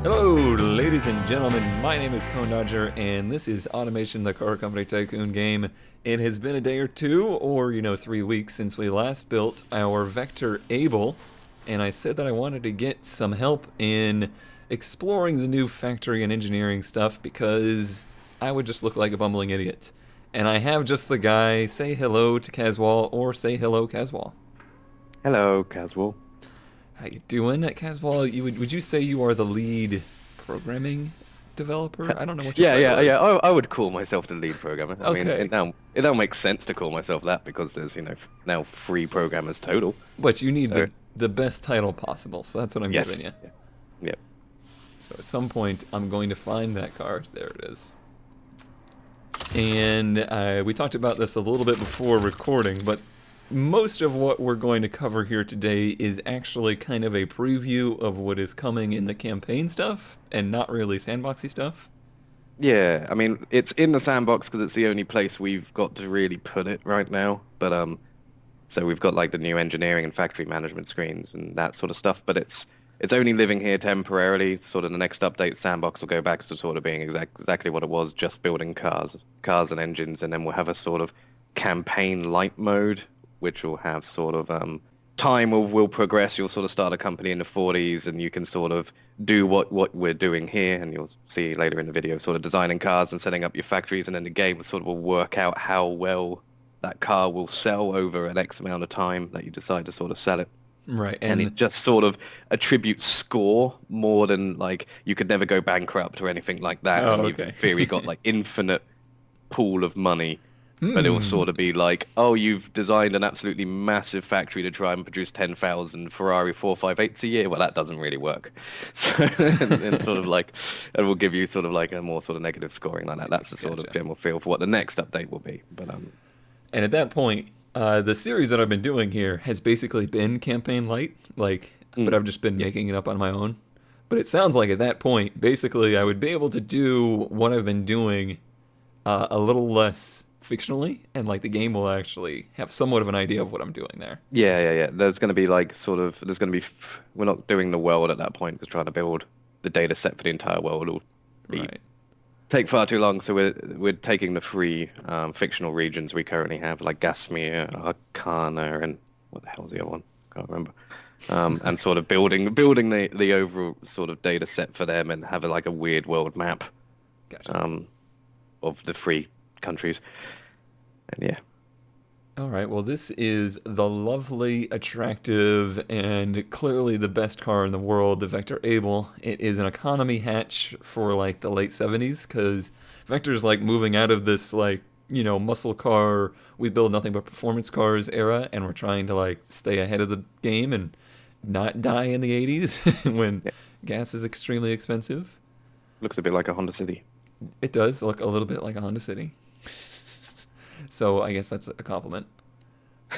Hello, ladies and gentlemen. My name is Cone Dodger, and this is Automation, the Car Company Tycoon game. It has been a day or two, or 3 weeks since we last built our Vector Able, and I said that I wanted to get some help in exploring the new factory and engineering stuff because I would just look like a bumbling idiot. And I have just the guy. Say hello to Caswal, or say hello, Caswal. Hello, Caswal. How you doing, Caswal? Would you say you are the lead programming developer? I don't know what your Yeah, title yeah. is. I would call myself the lead programmer. I mean, Okay, it now makes sense to call myself that because there's now three programmers total. but you need So the best title possible, so that's what I'm giving yes, you. yeah, yep. So at some point, I'm going to find that car. There it is. And we talked about this a little bit before recording, but most of what we're going to cover here today is actually kind of a preview of what is coming in the campaign stuff, and not really sandboxy stuff. Yeah, I mean, it's in the sandbox because it's the only place we've got to really put it right now. But so we've got like the new engineering and factory management screens and that sort of stuff. But it's only living here temporarily. Sort of the next update, sandbox will go back to sort of being exactly what it was, just building cars and engines, and then we'll have a sort of campaign light mode, which will have sort of time will progress. You'll sort of start a company in the 40s, and you can sort of do what we're doing here, and you'll see later in the video, sort of designing cars and setting up your factories, and then the game sort of will work out how well that car will sell over an X amount of time that you decide to sort of sell it. Right, And and it just sort of attributes score more than like you could never go bankrupt or anything like that, oh, and you've in okay. theory got like infinite pool of money, but it will Hmm. sort of be like, oh, you've designed an absolutely massive factory to try and produce 10,000 Ferrari 458s a year. Well, that doesn't really work. So, and sort of like, and we'll give you sort of like a more sort of negative scoring like that. That's the sort of Gotcha. general feel for what the next update will be. But And at that point, the series that I've been doing here has basically been campaign light, but mm, I've just been yeah, making it up on my own. But it sounds like at that point, basically, I would be able to do what I've been doing a little less fictionally, and like the game will actually have somewhat of an idea of what I'm doing there. yeah. There's going to be like sort of, there's going to be, we're not doing the world at that point. We're trying to build the data set for the entire world. Will be Right. take far too long, so we're taking the three fictional regions we currently have, like Gasmere, Arcana, and what the hell's the other one? Can't remember. And sort of building the overall sort of data set for them, and have like a weird world map Gotcha. um, of the three countries. And yeah, All right. Well, this is the lovely, attractive, and clearly the best car in the world, the Vector Able. It is an economy hatch for like the late 70s because Vector's like moving out of this muscle car, we build nothing but performance cars era, and we're trying to like stay ahead of the game and not die in the 80s when yeah, gas is extremely expensive. looks a bit like a Honda City. It does look a little bit like a Honda City. So I guess that's a compliment.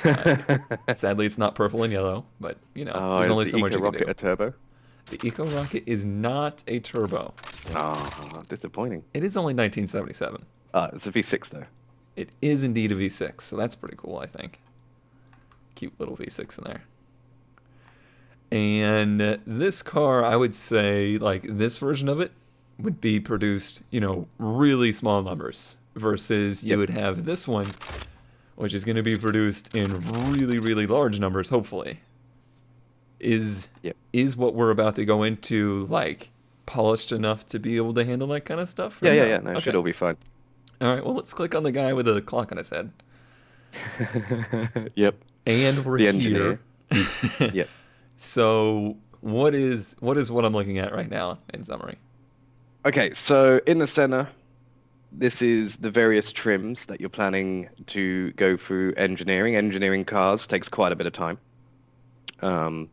Uh, Sadly, it's not purple and yellow, but Oh, there's is only the so much Eco you can Rocket do. a turbo? The Eco Rocket is not a turbo. Oh, disappointing. It is only 1977. It's a V6 though. It is indeed a V6, so that's pretty cool, I think. Cute little V6 in there. And this car, I would say, like this version of it would be produced, really small numbers versus you Yep. would have this one, which is going to be produced in really, really large numbers, hopefully. Is Yep. is what we're about to go into like polished enough to be able to handle that kind of stuff or Yeah. no? No, it should Okay. all be fine. All right. Well, let's click on the guy with a clock on his head. Yep. And we're The here. engineer. Yep. So, what I'm looking at right now in summary? Okay, so in the center, this is the various trims that you're planning to go through engineering. Engineering cars takes quite a bit of time. Um,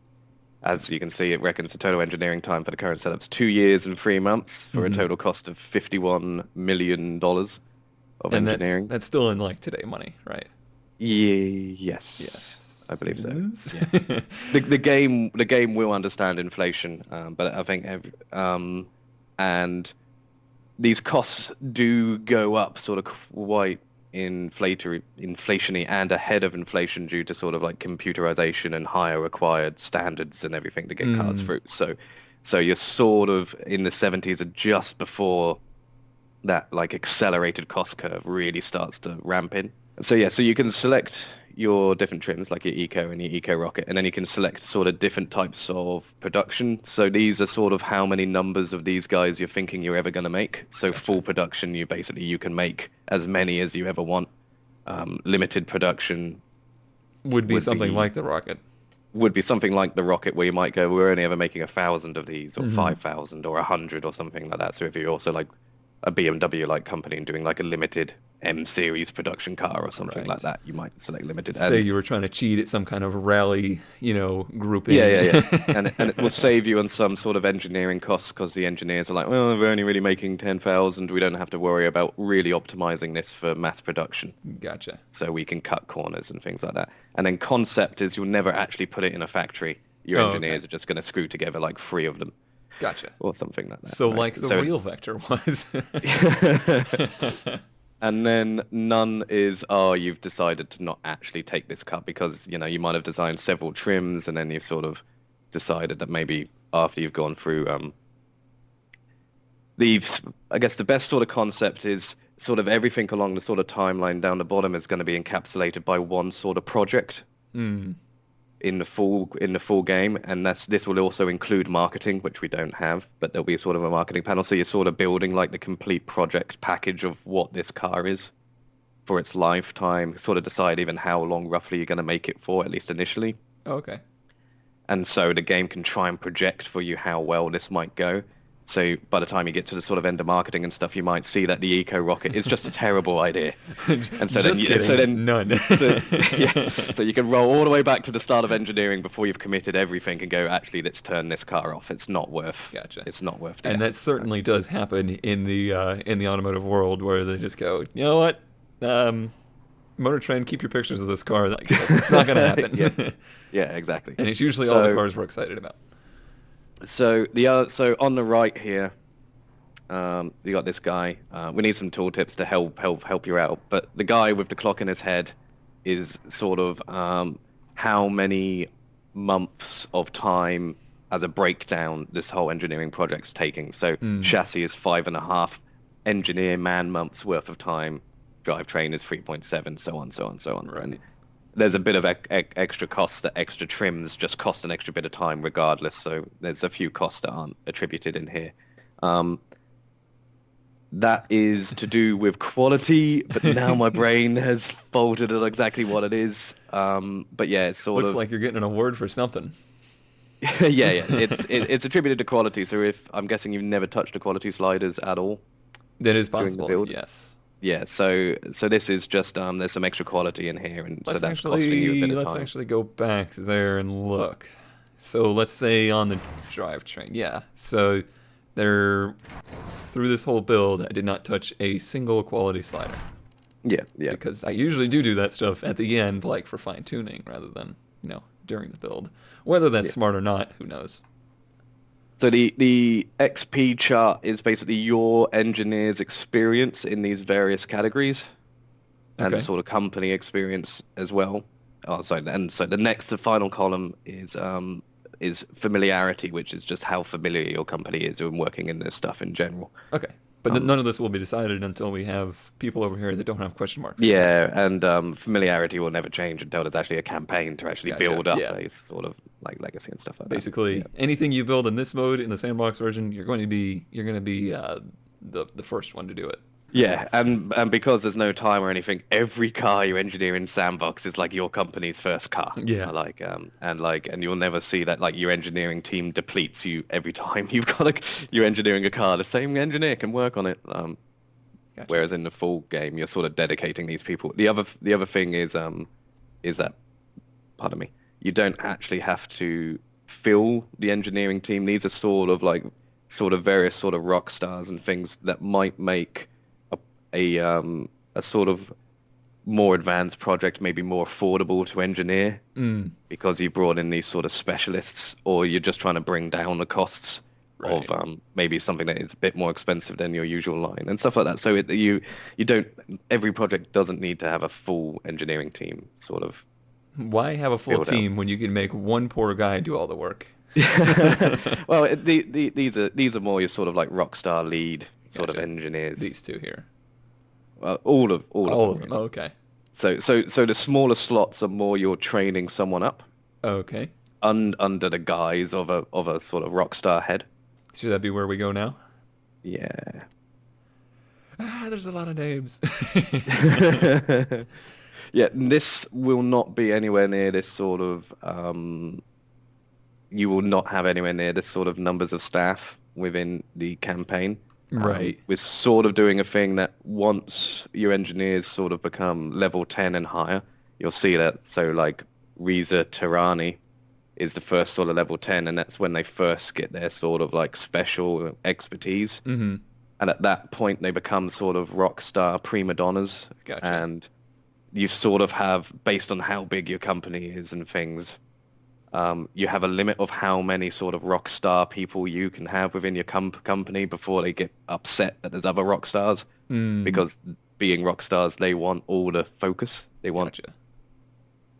as you can see, it reckons the total engineering time for the current setup's 2 years and 3 months for a Hmm. total cost of $51 million of And that's engineering. that's still in like today money, right? Yes, I Yes. believe It so. is. Yeah. The game will understand inflation, but I think and these costs do go up sort of quite inflationy and ahead of inflation due to sort of like computerization and higher required standards and everything to get cars Hmm. through. So So you're sort of in the 70s are just before that like accelerated cost curve really starts to ramp in. So yeah, so you can select your different trims like your eco and your eco rocket, and then you can select sort of different types of production. So these are sort of how many numbers of these guys you're thinking you're ever going to make. So Gotcha. full production, you can make as many as you ever want. Limited production Would be would something be like the rocket. would be something like the rocket where you might go, we're only ever making 1,000 of these or Hmm. 5,000 or 100 or something like that. So if you're also like a BMW like company and doing like a limited M series production car or something like Right. that, you might select limited. Say And you were trying to cheat at some kind of rally, yeah, grouping. yeah, yeah. And it will save you on some sort of engineering costs because the engineers are like, well, we're only really making 10,000. We don't have to worry about really optimizing this for mass production. Gotcha. So we can cut corners and things like that. And then concept is you'll never actually put it in a factory. Your Oh, okay. engineers are just going to screw together like 3 of them Gotcha. or something like that. So Right? like the real vector was. And then none is, oh, you've decided to not actually take this cut because, you might have designed several trims and then you've sort of decided that maybe after you've gone through I guess the best sort of concept is sort of everything along the sort of timeline down the bottom is going to be encapsulated by one sort of project Hmm. in the full game, and this will also include marketing, which we don't have, but there'll be sort of a marketing panel. So you're sort of building like the complete project package of what this car is for its lifetime, sort of decide even how long roughly you're going to make it for, at least initially. Okay. And so the game can try and project for you how well this might go. So by the time you get to the sort of end of marketing and stuff, you might see that the eco rocket is just a terrible idea. And so then, Just kidding. None. so yeah, so you can roll all the way back to the start of engineering before you've committed everything and go, actually, let's turn this car off. It's not worth. Gotcha. It's not worth. And Yeah. that certainly does happen in the automotive world, where they just go, you know what, Motor Trend, keep your pictures of this car. Like, it's not going to happen. Yeah. Yeah, exactly. And it's usually all the cars we're excited about. So on the right here, you got this guy. We need some tooltips to help you out. But the guy with the clock in his head is sort of how many months of time as a breakdown this whole engineering project's taking. So chassis is 5.5 engineer man months worth of time. Drivetrain is 3.7, so on, so on, so on. Right. And there's a bit of extra costs that extra trims just cost an extra bit of time regardless. So there's a few costs that aren't attributed in here. That is to do with quality, but now my brain has folded on exactly what it is. But yeah, it's sort Looks of like you're getting an award for something. yeah. It's attributed to quality. So if I'm guessing you've never touched the quality sliders at all. That is during the possible. build? Yes. Yeah, so this is just there's some extra quality in here, and so Let's that's costing you a bit of let's time. actually go back there and look. So let's say on the drivetrain, yeah. So there, through this whole build, I did not touch a single quality slider Yeah. because I usually do that stuff at the end, like for fine tuning, rather than during the build. Whether that's smart or not, who knows? So the XP chart is basically your engineer's experience in these various categories, and Okay. sort of company experience as well. Oh, sorry, and so the final column is familiarity, which is just how familiar your company is in working in this stuff in general. Okay. But none of this will be decided until we have people over here that don't have question marks. Yeah, and familiarity will never change until there's actually a campaign to actually Gotcha, build up yeah. a sort of like legacy and stuff like Basically, that. anything you build in this mode in the sandbox version, you're going to be the first one to do it. Yeah, and because there's no time or anything, every car you engineer in Sandbox is like your company's first car. Yeah. And you'll never see that like your engineering team depletes you every time you're engineering a car. The same engineer can work on it. Gotcha. Whereas in the full game, you're sort of dedicating these people. The other thing is that, pardon me, you don't actually have to fill the engineering team. These are sort of various sort of rock stars and things that might make a sort of more advanced project maybe more affordable to engineer because you brought in these sort of specialists, or you're just trying to bring down the costs Right. of maybe something that is a bit more expensive than your usual line and stuff like that. So every project doesn't need to have a full engineering team sort of. Why have a full Build out. team when you can make one poor guy do all the work? Well, these are more your sort of like rockstar lead sort of Gotcha. engineers. These two here. All of All them of them. really. Okay. So the smaller slots are more you're training someone up Okay. under the guise of a sort of rockstar head. Should that be where we go now? Yeah. Ah, there's a lot of names. Yeah, this will not be anywhere near this sort of you will not have anywhere near this sort of numbers of staff within the campaign. Right. We're sort of doing a thing that once your engineers sort of become level 10 and higher, you'll see that. So like Riza Tirani is the first sort of level 10, and that's when they first get their sort of like special expertise. Mm-hmm. And at that point, they become sort of rock star prima donnas. Gotcha. And you sort of have, based on how big your company is and things, you have a limit of how many sort of rock star people you can have within your company before they get upset that there's other rock stars. Mm, Because being rock stars, they want all the focus. They want gotcha.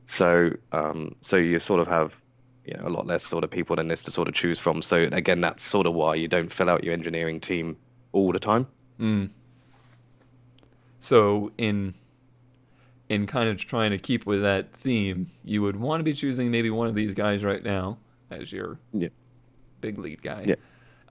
so you sort of have a lot less sort of people than this to sort of choose from. So again, that's sort of why you don't fill out your engineering team all the time. Mm. So in kind of trying to keep with that theme, you would want to be choosing maybe one of these guys right now as your Yeah. big lead guy. Yeah.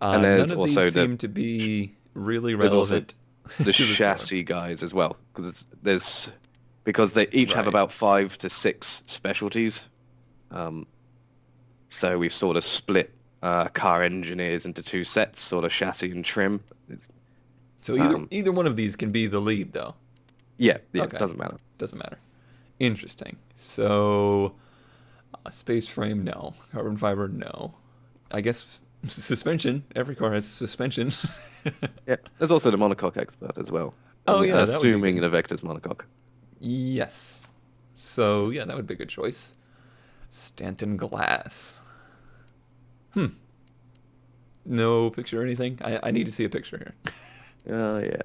And None there's of also these seem to be really there's also relevant the to the story. chassis guys as well, because they each have Right. about 5 to 6 specialties. So we've sort of split car engineers into 2 sets, sort of chassis and trim. So either one of these can be the lead, though. Yeah, Okay. it doesn't matter. Doesn't matter. Interesting. So, space frame, no. Carbon fiber, no. I guess suspension. Every car has suspension. Yeah, there's also the monocoque expert as well. Oh, yeah, that would be assuming good. the Vector's monocoque. Yes. So, yeah, that would be a good choice. Stanton Glass. No picture or anything? I need to see a picture here. Oh yeah,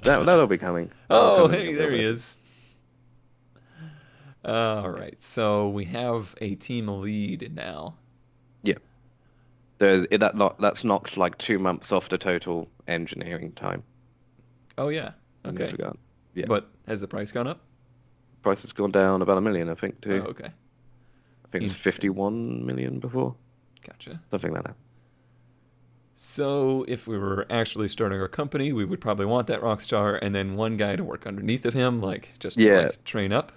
that'll be coming. Oh, That'll come in a hey, couple there of he days. is. All right, so we have a team lead now. Yeah, that's knocked like 2 months off the total engineering time Oh, yeah. in this Okay. regard. Yeah, But has the price gone up? price has gone down about 1 million, I think, Oh, too. okay. I think it's Interesting. 51 million before, Gotcha. something like that. So if we were actually starting our company, we would probably want that rock star and then one guy to work underneath of him, like just to Yeah, like train up.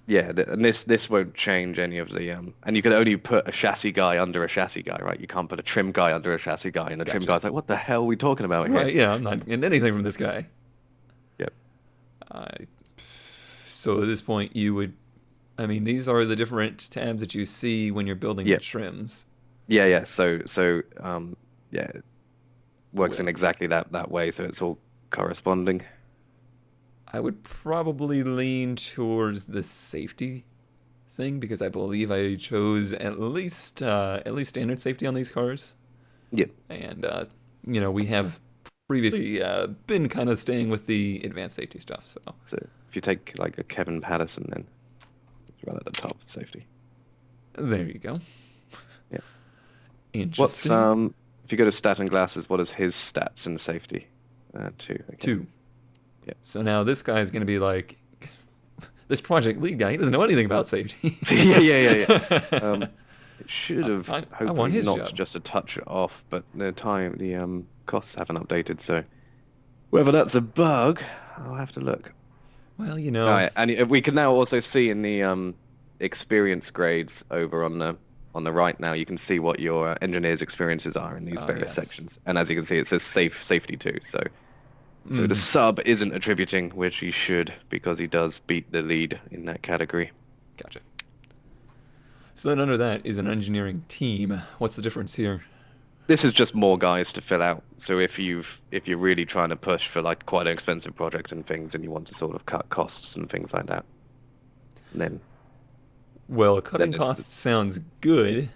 yeah, and this won't change any of the and you can only put a chassis guy under a chassis guy, right? You can't put a trim guy under a chassis guy, and the trim Gotcha. guy's like, what the hell are we talking about here? Right, yeah, I'm not getting anything from this guy. Yep. So at this point, you would, I mean, these are the different tabs that you see when you're building the Yep. trims. Yeah. So yeah, it works in Well, exactly that way. So it's all corresponding. I would probably lean towards the safety thing because I believe I chose at least standard safety on these cars, Yeah. and we have previously been kind of staying with the advanced safety stuff. So So if you take like a Kevin Patterson, then it's right at the top for safety. there you go. Yeah. What's Interesting. if you go to stat and glasses, what is his stats in safety? 2. Okay. Two. Yeah. So now this guy is going to be like this project lead guy. He doesn't know anything about safety. Yeah. It should have I want hopefully his knocked job. just a touch off, but the costs haven't updated, so whether that's a bug, I'll have to look. Well, All right, and we can now also see in the experience grades over on the right now, you can see what your engineers' experiences are in these various yes. sections. And as you can see, it says safety too. So the Mhm. sub isn't attributing, which he should, because he does beat the lead in that category. Gotcha. So then under that is an engineering team. What's the difference here? This is just more guys to fill out. So if you're really trying to push for like quite an expensive project and things, and you want to sort of cut costs and things like that, then Well, cutting this costs sounds good,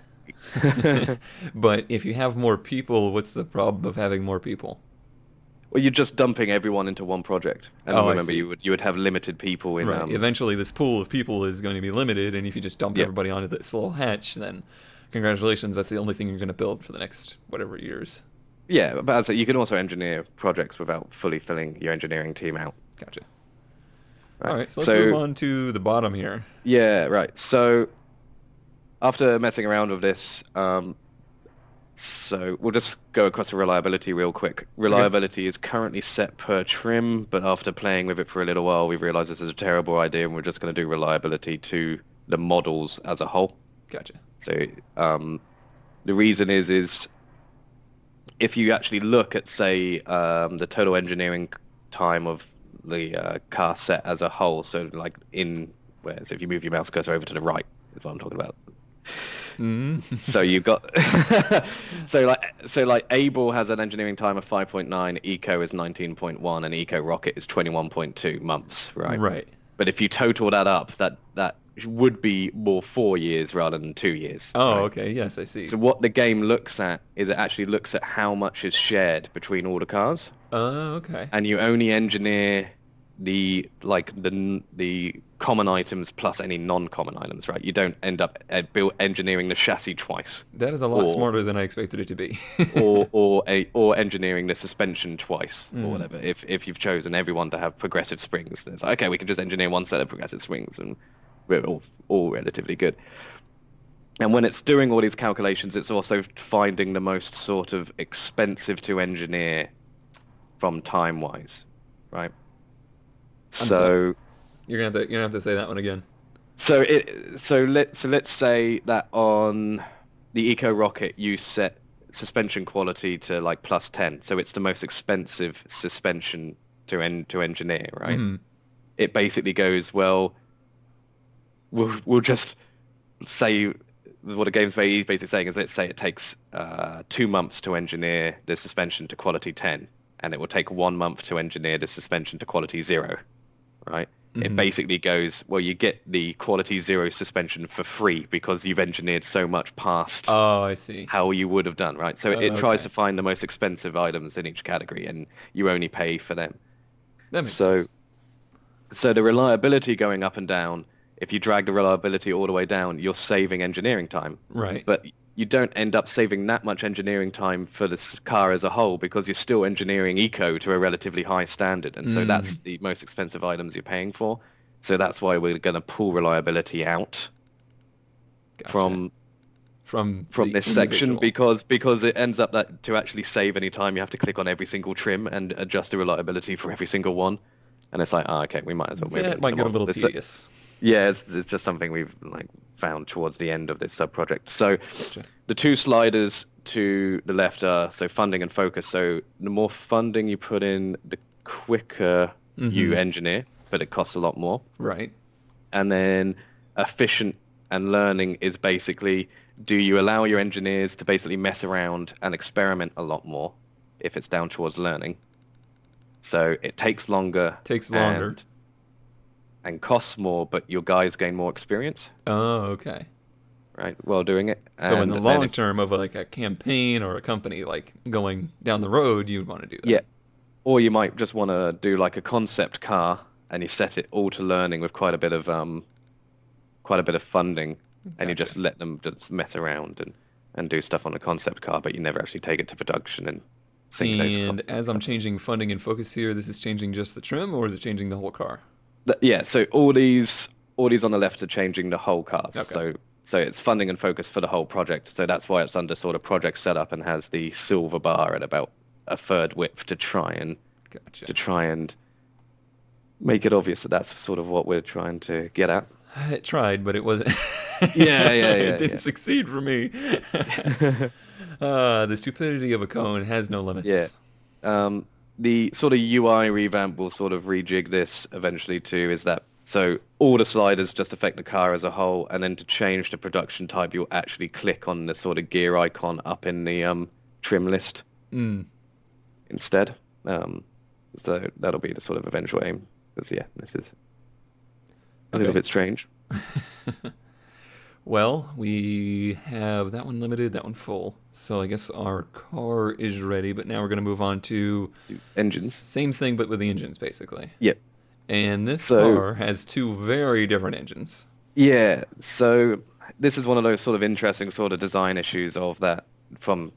but if you have more people, what's the problem of having more people? well, you're just dumping everyone into one project. And Oh, I remember, see. you would have limited people in Right. Eventually, this pool of people is going to be limited, and if you just dump Yep. everybody onto this little hatch, then congratulations, that's the only thing you're going to build for the next whatever years. Yeah, but as I say, you can also engineer projects without fully filling your engineering team out. Gotcha. Right. All right, so let's move on to the bottom here. Yeah, right. So after messing around with this, so we'll just go across the reliability real quick. Reliability is currently set per trim, but after playing with it for a little while, we realized this is a terrible idea, and we're just going to do reliability to the models as a whole. Gotcha. So the reason is if you actually look at, say, the total engineering time of the car set as a whole, so like so if you move your mouse cursor over to the right, is what I'm talking about. So you've got so like Able has an engineering time of 5.9, Eco is 19.1, and Eco Rocket is 21.2 months, right? Right. But if you total that up, that would be more 4 years rather than 2 years. Oh, right? okay. Yes, I see. So what the game looks at is it actually looks at how much is shared between all the cars. Oh, okay. And you only engineer the common items plus any non-common items, right? You don't end up engineering the chassis twice. That is a lot smarter than I expected it to be. or engineering the suspension twice or whatever. If you've chosen everyone to have progressive springs, then it's like, okay, we can just engineer one set of progressive springs and we're all relatively good. And when it's doing all these calculations, it's also finding the most sort of expensive to engineer from time-wise, right? So you're gonna have to say that one again. So let's say that on the Eco Rocket you set suspension quality to like plus 10, so it's the most expensive suspension to engineer, right? Mm-hmm. It basically goes, well, we'll just say what a game's basically saying is, let's say it takes 2 months to engineer the suspension to quality 10, and it will take 1 month to engineer the suspension to quality 0, right? Mm-hmm. It basically goes, well, you get the quality 0 suspension for free because you've engineered so much past I see. how you would have done, right? So it tries to find the most expensive items in each category, and you only pay for them. That makes sense. So the reliability going up and down, if you drag the reliability all the way down, you're saving engineering time. Right. But you don't end up saving that much engineering time for this car as a whole because you're still engineering eco to a relatively high standard. And so that's the most expensive items you're paying for. So that's why we're going to pull reliability out from this section because it ends up that to actually save any time, you have to click on every single trim and adjust the reliability for every single one. And it's like, okay, we might as well move it. It might get a little tedious. Yeah, it's just something we've found towards the end of this sub-project. So the two sliders to the left are funding and focus. So the more funding you put in, the quicker you engineer, but it costs a lot more. Right. And then efficient and learning is basically, do you allow your engineers to basically mess around and experiment a lot more if it's down towards learning? So it takes longer. And costs more, but your guys gain more experience. Oh, okay. Right, while doing it. So in the long term of like a campaign or a company like going down the road, you'd want to do that. Yeah. Or you might just want to do like a concept car and you set it all to learning with quite a bit of funding, and you just let them just mess around and do stuff on the concept car, but you never actually take it to production and sink those costs. And as I'm changing funding and focus here, this is changing just the trim, or is it changing the whole car? Yeah, so all these on the left are changing the whole cars. Okay. So it's funding and focus for the whole project. So that's why it's under sort of project setup and has the silver bar at about a third width to try and make it obvious that that's sort of what we're trying to get at. It tried, but it wasn't. Yeah. It didn't succeed for me. The stupidity of a cone has no limits. Yeah. The sort of UI revamp will sort of rejig this eventually too, is that so all the sliders just affect the car as a whole, and then to change the production type, you'll actually click on the sort of gear icon up in the trim list instead. So that'll be the sort of eventual aim, because this is a little bit strange. Well, we have that one limited, that one full. So I guess our car is ready, but now we're going to move on to engines. Same thing, but with the engines, basically. Yep. And this car has two very different engines. Yeah. So this is one of those sort of interesting sort of design issues of that from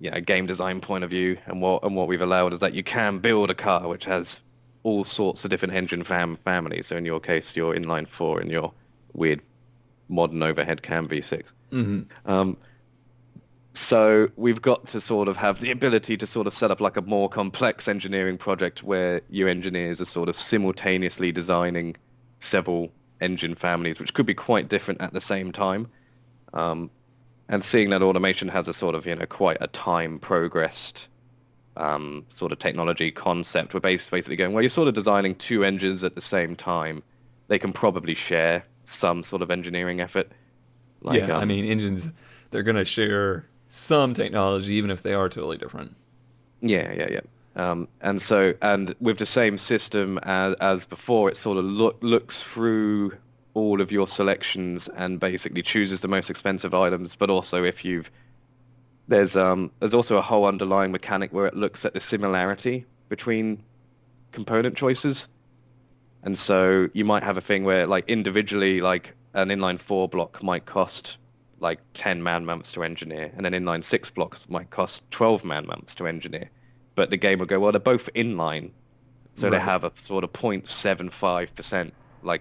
a game design point of view, and what we've allowed is that you can build a car which has all sorts of different engine families. So in your case, your inline four and your weird modern overhead cam V6. So we've got to sort of have the ability to sort of set up like a more complex engineering project where your engineers are sort of simultaneously designing several engine families, which could be quite different at the same time. And seeing that automation has a sort of, quite a time progressed sort of technology concept, we're basically going, well, you're sort of designing two engines at the same time. They can probably share some sort of engineering effort. Yeah, I mean, engines, they're going to share some technology, even if they are totally different. Yeah. And with the same system as before, it sort of looks through all of your selections and basically chooses the most expensive items. But also, there's also a whole underlying mechanic where it looks at the similarity between component choices. And so you might have a thing where, like, individually, like an inline 4 block might cost like 10 man-months to engineer, and an inline 6 block might cost 12 man-months to engineer. But the game will go, well, they're both inline, so they have a sort of 0.75%,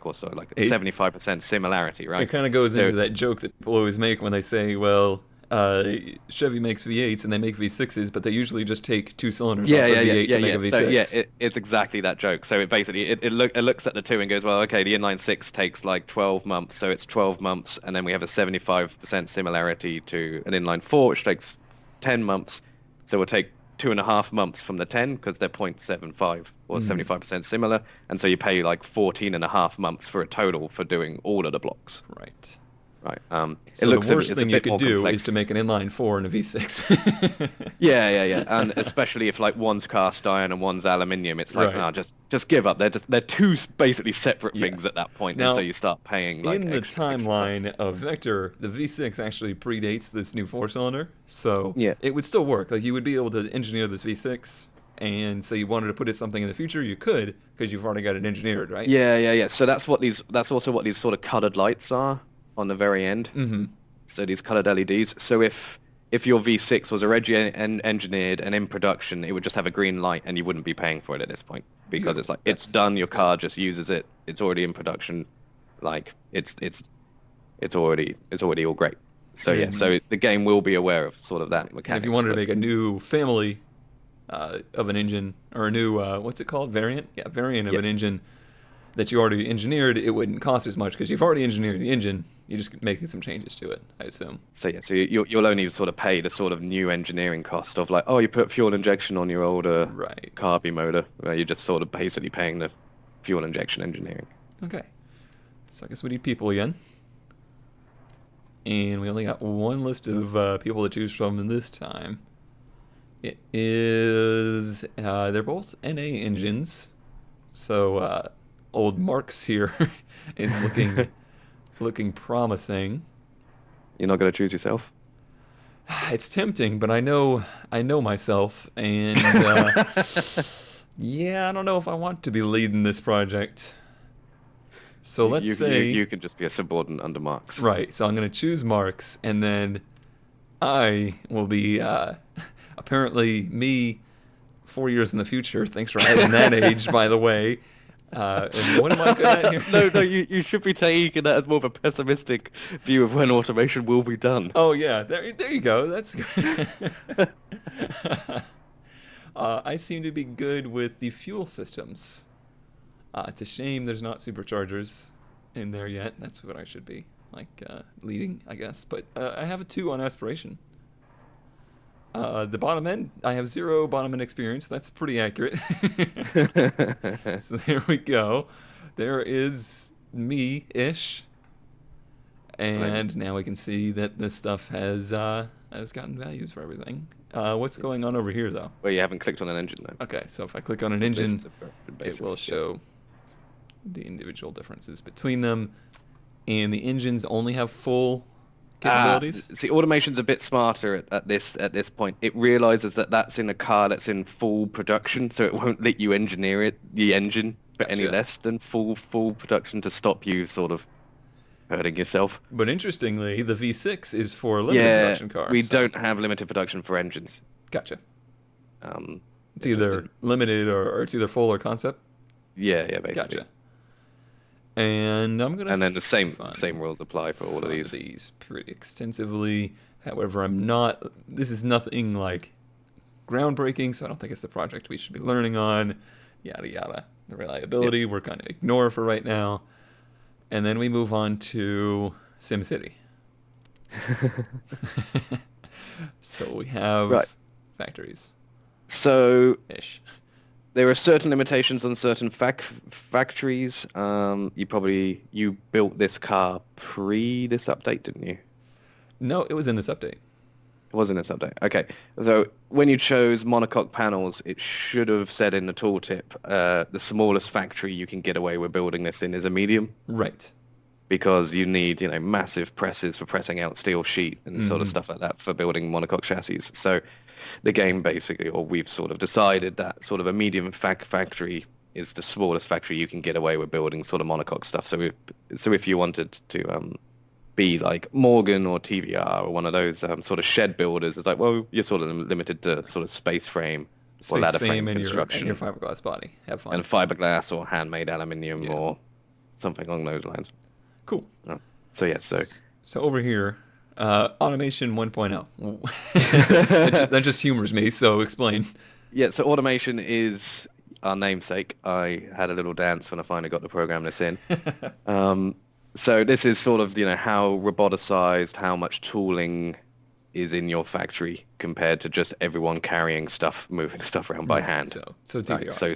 also like 75% similarity, right? It kind of goes into that joke that people always make when they say, well, Chevy makes V8s and they make V6s, but they usually just take two cylinders off the V8 to make a V6. So it's exactly that joke. So it basically it looks at the two and goes, well, okay, the inline 6 takes like 12 months, so it's 12 months, and then we have a 75% similarity to an inline 4, which takes 10 months. So we'll take 2.5 months from the 10 because they're 0.75 or 75% similar, and so you pay like 14.5 months for a total for doing all of the blocks. Right. Right. So the worst thing you could do is to make an inline 4 and a V6. Yeah. And especially if like one's cast iron and one's aluminium, it's like, no, just give up. They're two basically separate things at that point, now, and so you start paying like in the timeline of Vector, the V6 actually predates this new 4-cylinder, so it would still work. Like, you would be able to engineer this V6, and so you wanted to put it something in the future, you could, because you've already got it engineered, right? Yeah. So that's also what these sort of colored lights are on the very end. So these colored LEDs. So if your V6 was already engineered and in production, it would just have a green light and you wouldn't be paying for it at this point, because it's like it's done. Your car just uses it. It's already in production. Like it's already all great. So so the game will be aware of sort of that mechanic. If you wanted to make a new family of an engine, or a new what's it called, variant of an engine that you already engineered, it wouldn't cost as much because you've already engineered the engine. You're just making some changes to it, I assume. So you'll only sort of pay the sort of new engineering cost of like, oh, you put fuel injection on your older carby motor. You're just sort of basically paying the fuel injection engineering. Okay. So I guess we need people again. And we only got one list of people to choose from this time. It is... they're both NA engines. So old Marks here is looking promising. You're not going to choose yourself? It's tempting, but I know myself, and I don't know if I want to be leading this project. So let's say you can just be a subordinate under Marks. Right. So I'm going to choose Marks, and then I will be apparently me 4 years in the future. Thanks for adding that age, by the way. And what am I good at here? No, you should be taking that as more of a pessimistic view of when automation will be done. Oh yeah, there you go. That's good. I seem to be good with the fuel systems. It's a shame there's not superchargers in there yet. That's what I should be leading, I guess. But I have a 2 on aspiration. The bottom end, I have 0 bottom end experience. That's pretty accurate. So there we go. There is me-ish. And now we can see that this stuff has gotten values for everything. What's going on over here, though? Well, you haven't clicked on an engine, though. Okay, so if I click on an engine, it will show the individual differences between them. And the engines only have full capabilities? See, automation's a bit smarter at this point. It realizes that that's in a car that's in full production, so it won't let you engineer the engine for any less than full production to stop you sort of hurting yourself. But interestingly, the V6 is for limited Yeah, production cars. we so- don't have limited production for engines. Gotcha. Um, It's it just either didn't- limited or it's either full or concept. yeah, basically. Gotcha. And I'm gonna And then the same fund rules apply for all of these pretty extensively. However, I'm not. This is nothing like groundbreaking, so I don't think it's the project we should be learning on. Yada yada. The reliability we're gonna ignore for right now, and then we move on to SimCity. So we have Right. factories So ish. there are certain limitations on certain factories. You built this car pre this update, didn't you? No, it was in this update. It was in this update. Okay. So when you chose monocoque panels, it should have said in the tooltip, the smallest factory you can get away with building this in is a medium, Right. because you need, massive presses for pressing out steel sheet and sort of stuff like that for building monocoque chassis. So the game basically, or we've sort of decided that sort of a medium factory is the smallest factory you can get away with building sort of monocoque stuff. So if you wanted to be like Morgan or TVR or one of those sort of shed builders, it's like, well, you're sort of limited to sort of space frame or Space ladder frame frame and construction your fiberglass body. Have fun. and fiberglass or handmade aluminium Yeah. or something along those lines. Cool. So yeah, so So over here, automation 1.0. That just humors me. So explain. yeah, so automation is our namesake. I had a little dance when I finally got to program this in. So this is sort of, how roboticized, how much tooling is in your factory compared to just everyone carrying stuff, moving stuff around by hand. So TVR. Right, so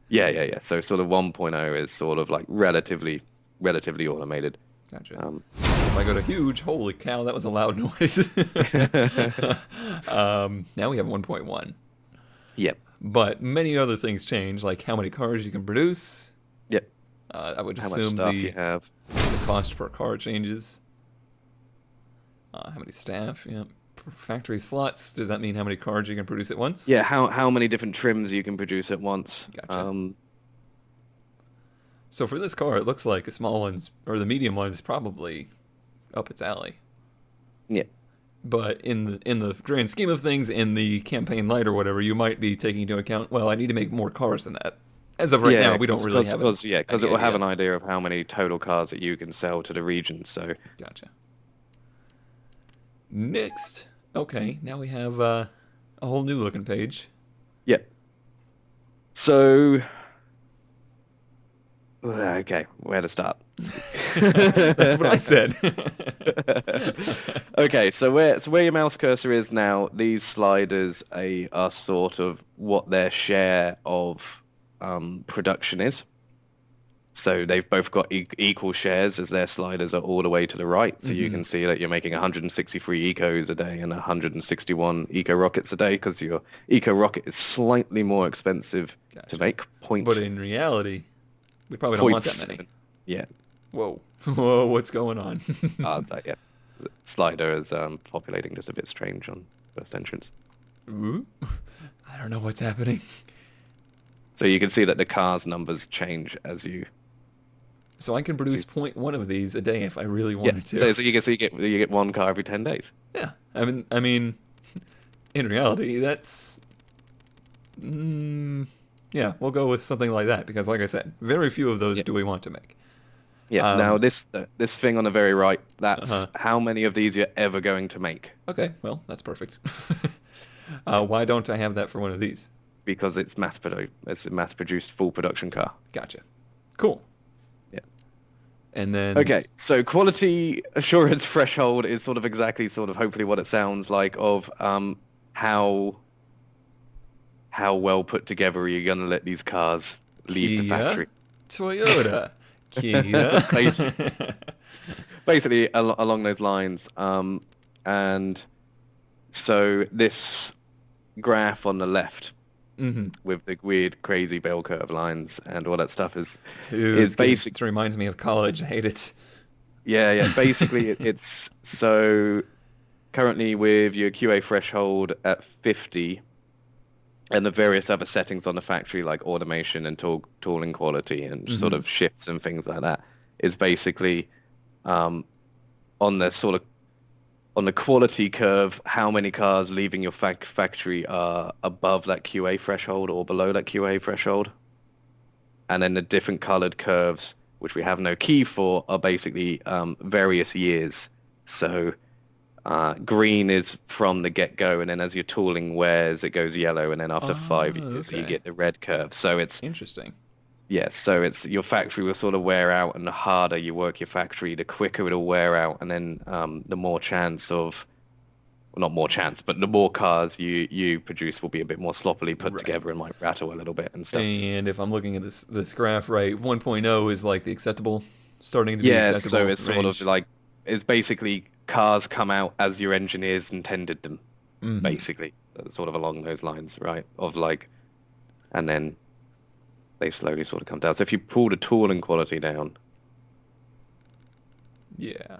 yeah. So sort of 1.0 is sort of like relatively automated. Gotcha. If I go to huge, holy cow, that was a loud noise. Now we have 1.1. Yep. But many other things change, like how many cars you can produce. Yep. I would How much assume stuff you have. the cost per car changes. How many staff? Yeah. Per factory slots. Does that mean how many cars you can produce at once? Yeah, how many different trims you can produce at once. Gotcha. So for this car, it looks like the small ones or the medium one is probably up its alley. Yeah. But in the grand scheme of things, in the campaign light or whatever, you might be taking into account, well, I need to make more cars than that. As of right now, we don't really have because it will have idea. an idea of how many total cars that you can sell to the region. So Gotcha. Next. Okay, now we have a whole new looking page. yeah. So okay, where to start? That's what I said. Okay, so where your mouse cursor is now, these sliders are sort of what their share of production is. So they've both got equal shares as their sliders are all the way to the right. So you can see that you're making 163 ecos a day and 161 eco rockets a day because your eco rocket is slightly more expensive Gotcha. to make. But in reality, we probably don't want that many. 0.7. Yeah. Whoa. Whoa, what's going on? So yeah. The slider is populating just a bit strange on first entrance. Ooh. I don't know what's happening. So you can see that the car's numbers change as you. So I can produce 0.1 of these a day if I really wanted to. So you get one car every 10 days. Yeah. I mean, in reality, that's. Yeah, we'll go with something like that because, like I said, very few of those do we want to make. Yeah. Now this thing on the very right, that's Uh-huh. how many of these you're ever going to make, Okay, well, that's perfect. Why don't I have that for one of these? because it's it's a mass-produced full production car. Gotcha. Cool. Yeah. And then... Okay, so quality assurance threshold is sort of exactly hopefully what it sounds like of how well put together are you going to let these cars leave the factory. Toyota. Kia. Basically along those lines. And so this graph on the left with the weird, crazy bell curve lines and all that stuff is basic. It reminds me of college. I hate it. Yeah. Basically, it's so currently with your QA threshold at 50 and the various other settings on the factory like automation and tooling quality and sort of shifts and things like that is basically um, on the sort of on the quality curve, how many cars leaving your factory are above that QA threshold or below that QA threshold. And then the different colored curves, which we have no key for, are basically various years. So green is from the get-go, and then as your tooling wears, it goes yellow, and then after Oh, 5 years, you okay. get the red curve. So Interesting. yes, so it's your factory will sort of wear out, and the harder you work your factory, the quicker it'll wear out, and then the more chance of, well, not more chance, but the more cars you produce will be a bit more sloppily put Right. together and might rattle a little bit and stuff. And if I'm looking at this graph right, 1.0 is like the acceptable, starting to be Yeah, so acceptable it's sort of range. like it's basically cars come out as your engineers intended them, Hmm. basically, sort of along those lines, right? Of like, and then they slowly sort of come down. So if you pull the tooling quality down, Yeah.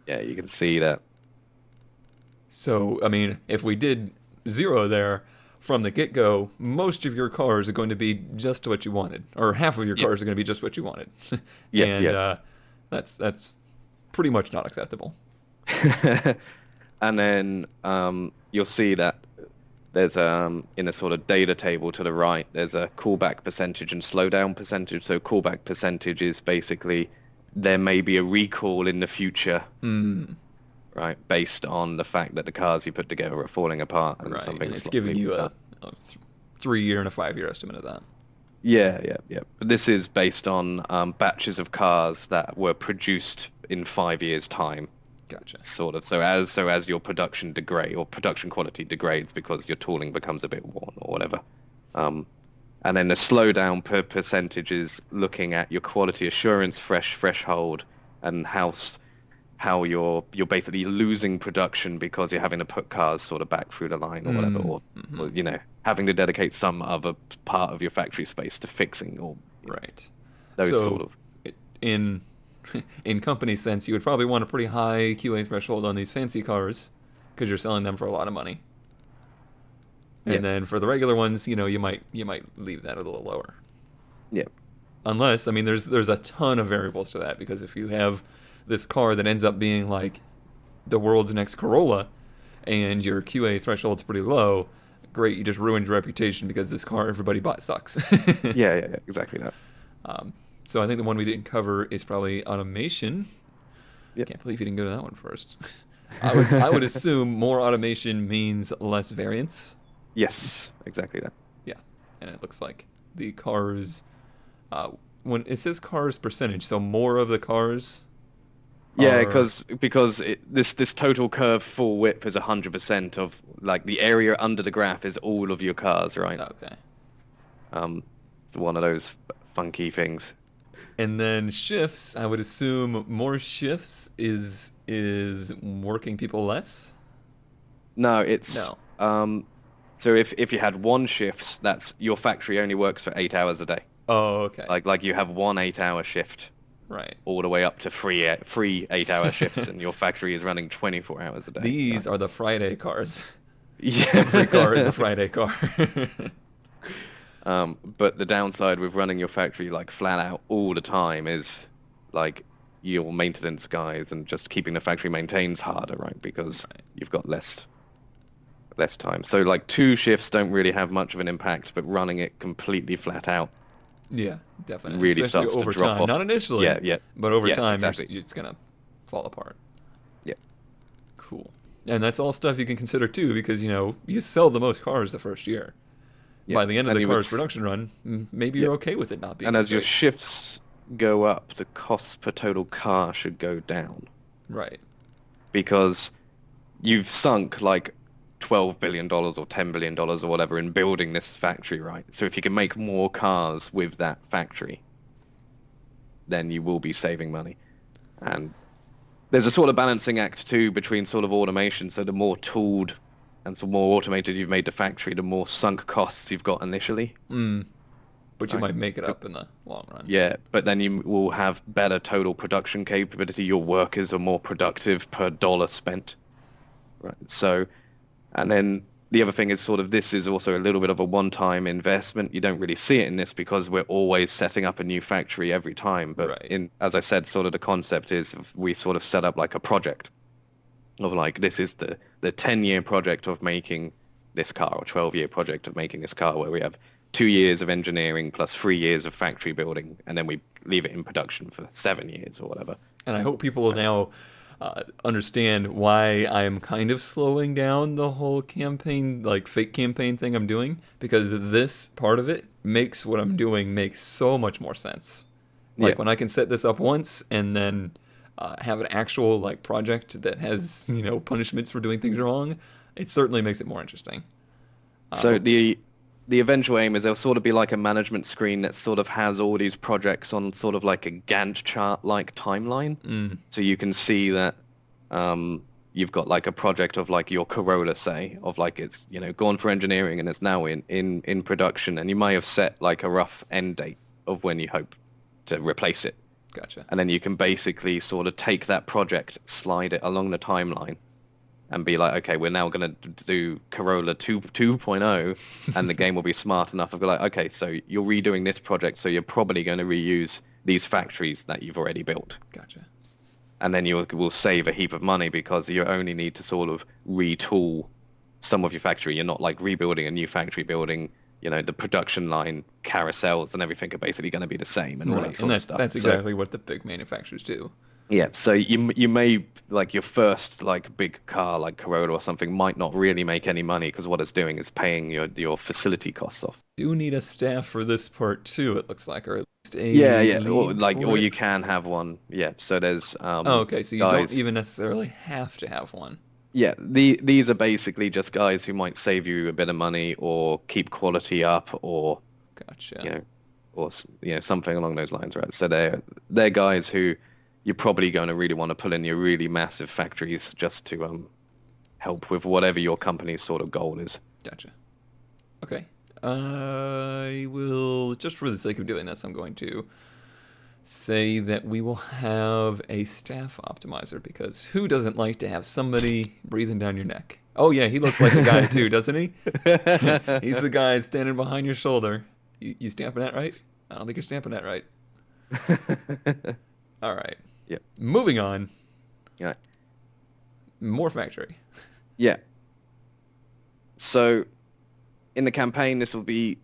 yeah, you can see that. So, I mean, if we did zero there from the get-go, most of your cars are going to be just what you wanted, or half of your Yeah, cars are going to be just what you wanted, yeah, and yeah. that's pretty much not acceptable. And then you'll see that there's in a sort of data table to the right, there's a callback percentage and slowdown percentage. So callback percentage is basically there may be a recall in the future, Mm, right, based on the fact that the cars you put together are falling apart and right, and something it's slightly giving you needs done. a 3 year and a 5 year estimate of that. Yeah, yeah, yeah. But this is based on batches of cars that were produced in 5 years' time. Gotcha. Sort of. So as your production degrade or production quality degrades because your tooling becomes a bit worn or whatever. Um, and then the slowdown per percentage is looking at your quality assurance threshold and how you're basically losing production because you're having to put cars sort of back through the line or whatever, Mm, or having to dedicate some other part of your factory space to fixing or right. those sort So, of. in in company sense, you would probably want a pretty high QA threshold on these fancy cars because you're selling them for a lot of money. Yeah, And then for the regular ones, you might leave that a little lower. yeah, Unless, I mean, there's a ton of variables to that because if you have this car that ends up being like the world's next Corolla and your QA threshold's pretty low, great, you just ruined your reputation because this car everybody bought sucks. yeah, yeah, yeah, exactly that. um, so I think the one we didn't cover is probably automation. Yeah. Can't believe you didn't go to that one first. I would assume more automation means less variance. Yes, exactly that. Yeah, and it looks like the cars uh, when it says cars percentage, so more of the cars Yeah, are because this total curve full width is 100% of like the area under the graph is all of your cars, right? okay. It's one of those funky things. And then shifts, I would assume more shifts is working people less. No, it's No. so if you had one shift, that's your factory only works for 8 hours a day. Oh, okay. Like you have one 8 hour shift Right. all the way up to three 8 hour shifts, and your factory is running 24 hours a day, These right? are the Friday cars. Every car is a Yeah. Friday car. But the downside with running your factory like flat out all the time is like your maintenance guys and just keeping the factory maintained harder, right? Because Right. you've got less time. So like two shifts don't really have much of an impact, but running it completely flat out Yeah, definitely. really Especially starts to over drop time. off. Not initially, Yeah, yeah, but over yeah, time, exactly. it's gonna fall apart. Yeah, Cool. And that's all stuff you can consider too, because you sell the most cars the first year. yeah. By the end of And the you would, car's production run, maybe yeah. you're okay with it not being And as as your great. shifts go up, the cost per total car should go down Right. because you've sunk like $12 billion or $10 billion or whatever in building this factory, right? So if you can make more cars with that factory, then you will be saving money. And there's a sort of balancing act too between sort of automation. So the more tooled and the more automated you've made the factory, the more sunk costs you've got initially, Mm. But you right? might make it But up in the long run. yeah, but then you will have better total production capability. Your workers are more productive per dollar spent, right? So, and then the other thing is sort of this is also a little bit of a one-time investment. You don't really see it in this because we're always setting up a new factory every time. But Right. as I said, sort of the concept is we sort of set up like a project of like this is the 10-year project of making this car or 12-year project of making this car where we have 2 years of engineering plus 3 years of factory building and then we leave it in production for 7 years or whatever. And I hope people will now understand why I am kind of slowing down the whole campaign, like fake campaign thing I'm doing, because this part of it makes what I'm doing make so much more sense. Yeah. Like when I can set this up once and then have an actual like project that has punishments for doing things wrong, it certainly makes it more interesting. So the eventual aim is there'll sort of be like a management screen that sort of has all these projects on sort of like a Gantt chart like timeline. So you can see that you've got like a project of like your Corolla, say, of like it's gone for engineering and it's now in production, and you may have set like a rough end date of when you hope to replace it. Gotcha. And then you can basically sort of take that project, slide it along the timeline, and be like, okay, we're now going to do Corolla 2.0, and the game will be smart enough to go like, okay, so you're redoing this project, so you're probably going to reuse these factories that you've already built. Gotcha. And then you will save a heap of money because you only need to sort of retool some of your factory. You're not like rebuilding a new factory building. The production line carousels and everything are basically going to be the same and all that sort of stuff. That's exactly what the big manufacturers do. Yeah, so you may, like your first like big car like Corolla or something might not really make any money because what it's doing is paying your facility costs off. Do need a staff for this part too, it looks like, or at least a Yeah, lead or for you it. can have one. Yeah, so there's Oh, okay, so you guys. don't even necessarily have to have one. Yeah, these are basically just guys who might save you a bit of money or keep quality up or Gotcha. or something along those lines, right? So they're guys who you're probably going to really want to pull in your really massive factories just to help with whatever your company's sort of goal is. Gotcha. Okay. I will, just for the sake of doing this, I'm going to say that we will have a staff optimizer, because who doesn't like to have somebody breathing down your neck? Oh yeah, he looks like a guy too, doesn't he? He's the guy standing behind your shoulder. You stamping that right? I don't think you're stamping that right. All right. Yeah. Moving on. Yeah. More factory. Yeah. So in the campaign, this will be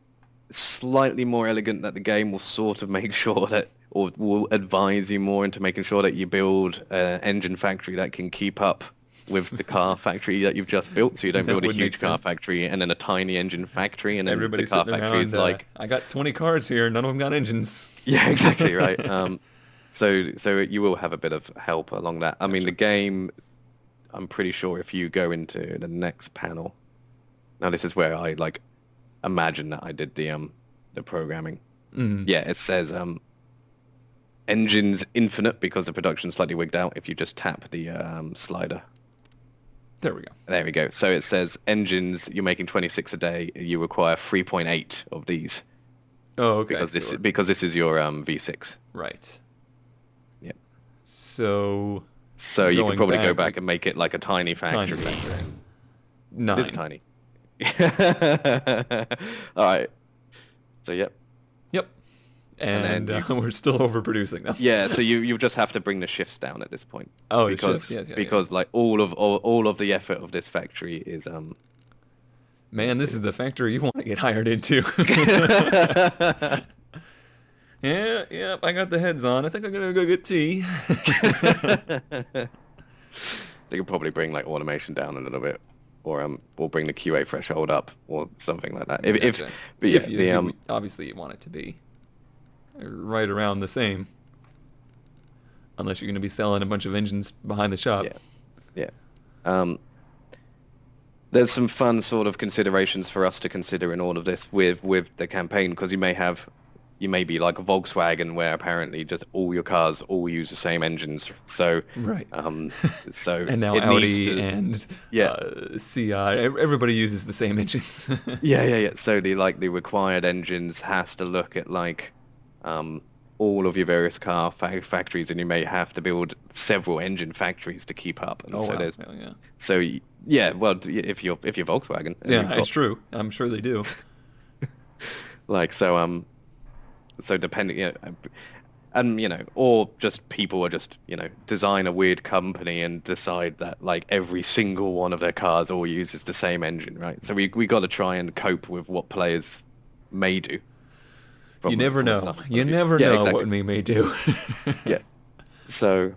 slightly more elegant, that the game will sort of make sure that, or will advise you more into making sure that you build an engine factory that can keep up with the car factory that you've just built. So you don't That build a would make huge car sense. factory and then a tiny engine factory, and then Everybody's the car sitting factory is around, like... I got 20 cars here, none of them got engines. Yeah, exactly, right. So you will have a bit of help along that. I mean, the game, I'm pretty sure if you go into the next panel... Now, this is where I, like, imagine that I did the programming. Yeah, it says engines infinite because the production's slightly wigged out if you just tap the slider. There we go. There we go. So it says engines, you're making 26 a day, you require 3.8 of these. Oh, okay. Because this is your V6. Right. Yeah. So you could going probably go back, back and make it like a tiny factory. Tiny factory. It 9. is tiny. All right. So yep. Yep. And then we're still overproducing them. Yeah. So you just have to bring the shifts down at this point. Oh, because the shifts. Yes, because like all of the effort of this factory is Man, this is the factory you want to get hired into. Yeah, I got the heads on. I think I'm gonna go get tea. They could probably bring like automation down a little bit, or bring the QA threshold up, or something like that. Gotcha. But yeah, obviously you want it to be right around the same, unless you're going to be selling a bunch of engines behind the shop. Yeah. There's some fun sort of considerations for us to consider in all of this with the campaign, because you may be like a Volkswagen where apparently just all your cars all use the same engines. So right. So and now it Audi needs to, and yeah. CI, everybody uses the same engines. Yeah. So the required engines has to look at like all of your various car factories, and you may have to build several engine factories to keep up. And Oh so wow. there's Yeah, yeah. so yeah, well, if you're Volkswagen and you've Yeah, it's got true. I'm sure they do. like so depending, and or just people are just design a weird company and decide that like every single one of their cars all uses the same engine, right? So we got to try and cope with what players may do You from never a know. design point You of view. never Yeah, know exactly. what we may do. Yeah. So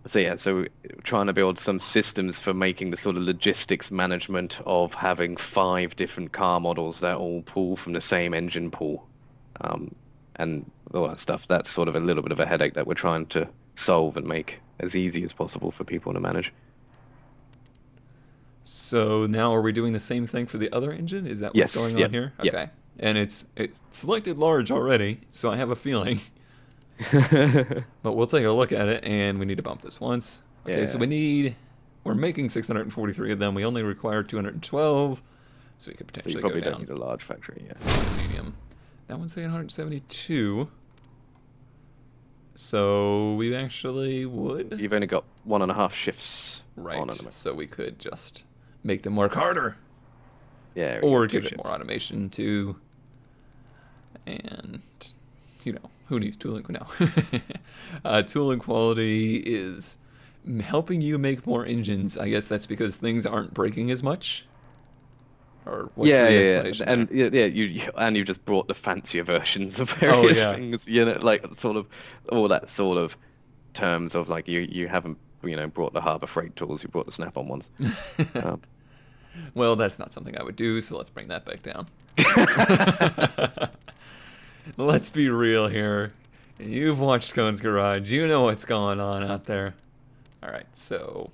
so trying to build some systems for making the sort of logistics management of having 5 different car models that all pull from the same engine pool, um, and all that stuff. That's sort of a little bit of a headache that we're trying to solve and make as easy as possible for people to manage. So now are we doing the same thing for the other engine? Is that what's Yes. going on Yep. here? Yep. Okay. And it's selected large already, so I have a feeling. But we'll take a look at it, and we need to bump this once. Okay, so Yeah. we're making 643 of them. We only require 212, so we could So you potentially go probably don't down need a large factory. Yeah. medium. That one's saying 172, so we actually would. You've only got 1.5 shifts Right, on at the moment. so we could just make them work harder, Yeah. You or got two give it more shifts. automation too, and who needs tooling now? Tooling quality is helping you make more engines. I guess that's because things aren't breaking as much. Or what's Yeah, the yeah, yeah, explanation and there? you just brought the fancier versions of Oh various yeah. things, like sort of all that sort of terms of like you haven't brought the Harbor Freight tools, you brought the Snap-on ones. Um, Well, that's not something I would do, so let's bring that back down. Let's be real here. You've watched Cone's Garage. You know what's going on out there. All right, so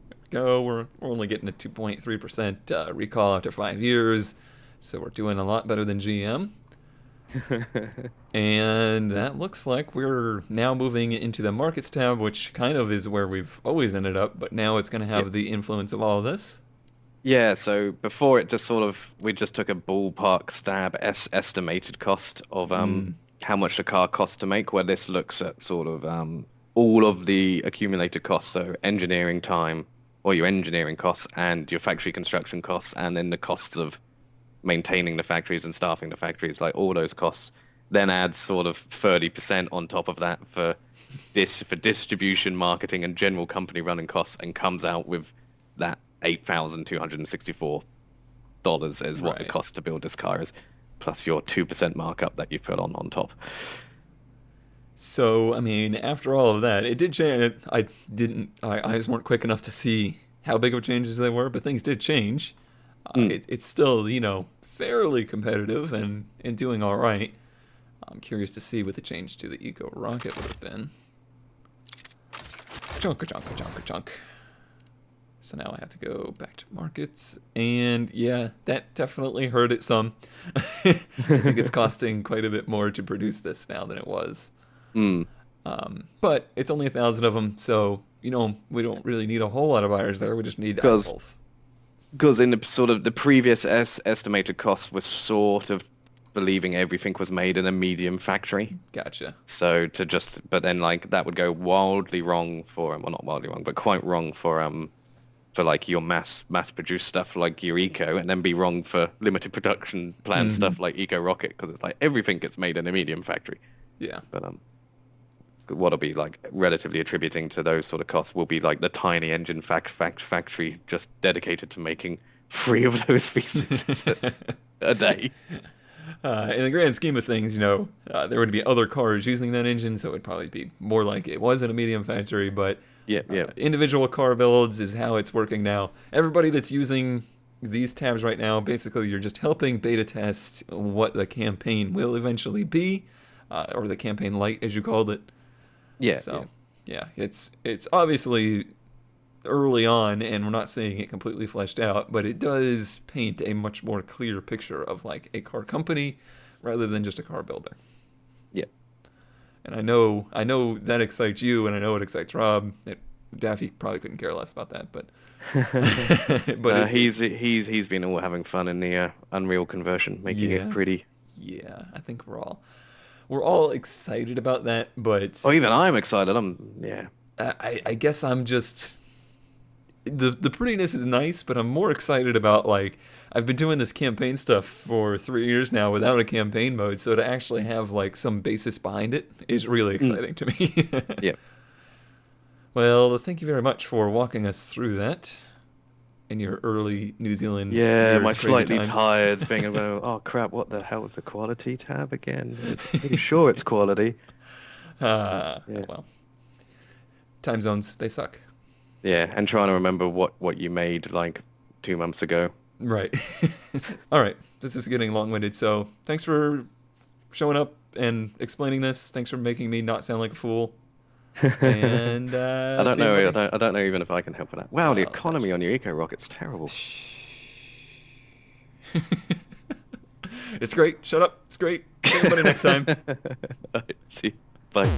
there we go. We're only getting a 2.3% recall after 5 years, so we're doing a lot better than GM. And that looks like we're now moving into the markets tab, which kind of is where we've always ended up, but now it's going to yeah, have the influence of all of this. yeah. So before it just sort of we just took a ballpark stab estimated cost of Mm, how much the car costs to make, where this looks at sort of all of the accumulated costs, so engineering time, or your engineering costs and your factory construction costs, and then the costs of maintaining the factories and staffing the factories, like all those costs, then adds sort of 30% on top of that for distribution, marketing, and general company running costs, and comes out with that $8,264 is what the right. cost to build this car is, plus your 2% markup that you put on top. So, I mean, after all of that, it did change. I didn't. I just weren't quick enough to see how big of changes they were, but things did change. Mm. It's still, fairly competitive and doing all right. I'm curious to see what the change to the Eco Rocket would have been. Chunka, chunka, chunka, chunk. So now I have to go back to markets, and yeah, that definitely hurt it some. I think it's costing quite a bit more to produce this now than it was. Mm. But it's only 1,000 of them, so we don't really need a whole lot of buyers there. We just need Because eyeballs. because in the sort of the previous estimated costs was sort of believing everything was made in a medium factory. Gotcha. So but then like that would go wildly wrong for, well, not wildly wrong, but quite wrong for like your mass produced stuff like your Eco, and then be wrong for limited production plan Hmm. stuff like Eco Rocket, because it's like everything gets made in a medium factory. Yeah. But what'll be like relatively attributing to those sort of costs will be like the tiny engine factory just dedicated to making 3 of those pieces a day. In the grand scheme of things, there would be other cars using that engine, so it'd probably be more like it was in a medium factory, but Yeah, yeah. individual car builds is how it's working now. Everybody that's using these tabs right now, basically you're just helping beta test what the campaign will eventually be, or the campaign light as you called it. Yeah, yeah. So yeah, it's obviously early on, and we're not seeing it completely fleshed out, but it does paint a much more clear picture of like a car company rather than just a car builder. Yeah. And I know that excites you, and I know it excites Rob. Daffy probably couldn't care less about that, but but No, he's been all having fun in the Unreal conversion, making it yeah, pretty. yeah, I think we're all we're all excited about that, but Oh, even I'm excited. Yeah. I guess I'm just the prettiness is nice, but I'm more excited about like I've been doing this campaign stuff for 3 years now without a campaign mode, so to actually have like some basis behind it is really Mm. exciting to me. Yeah. Well, thank you very much for walking us through that in your early New Zealand Yeah, my weird crazy slightly times. tired thing about, oh crap, what the hell is the quality tab again? Are you sure it's quality? Yeah. Well, time zones they suck. Yeah, and trying to remember what you made like 2 months ago. Right. All right. This is getting long-winded, so thanks for showing up and explaining this. Thanks for making me not sound like a fool. And I don't see know. everybody. I don't know even if I can help with that. Wow, the Oh gosh. economy on your eco rocket's terrible. It's great. Shut up. It's great. See everybody next time. See, bye.